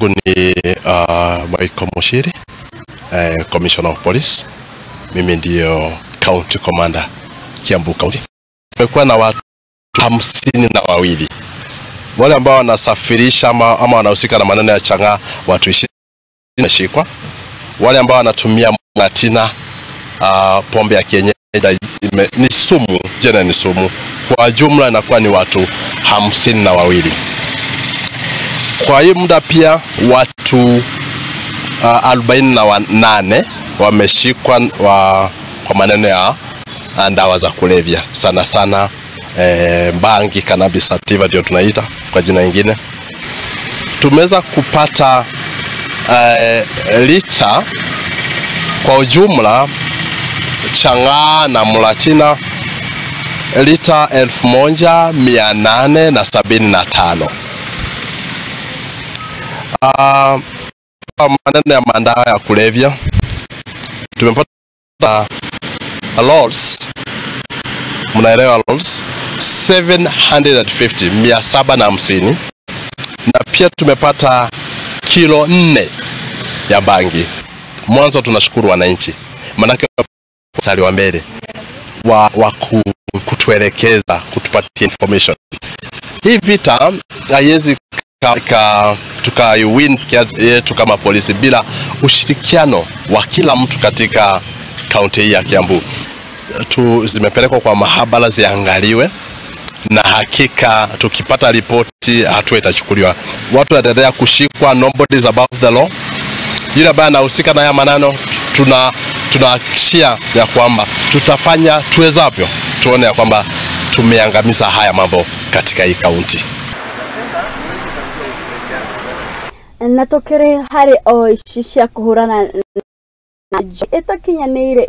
Ni Mwaikomoshiri, Commissioner of Police. Mimi ndio County Commander Kiambu County. Tumekuwa na watu 52 wale ambao wanasafirisha ama wanahusika na maneno ya chang'aa, watu 20 wameshikwa. Wale ambao wanatumia miratina, pombe ya kienyeji ni sumu, jana ni sumu. Kwa jumla inakuwa ni watu 52. Kwa hii muda pia watu 48 wameshikwa kwa maneno ya ndawa za kurebia, sana sana bangi, cannabis sativa ndio tunaita kwa jina lingine. Tumeweza kupata rita kwa ujumla, chang'aa na miratina rita 1875. Maneno ya madawa ya kurebia tumepata lots, mnaelewa lots 750 na pia tumepata kilo 4 ya bangi. Mwanzo tunashukuru wananchi, manake sali wa mbele wa kutuelekeza, kutupatia information. Hii vita haiwezi tukaiwin yetu kama polisi bila ushirikiano wa kila mtu katika kaunti hii ya Kiambu. Zimepelekwa kwa maabithaa ziangaliwe, na hakika tukipata ripoti hatua itachukuliwa. Watu wataendelea kushikwa, nobody is above the law. Yule ambaye anahusika na haya maneno tunahakikishia ya kwamba tutafanya tuwezavyo tuone ya kwamba tumeangamiza haya mambo katika hii kaunti. Natokere hari o ishishia kuhurana itakinyaniirie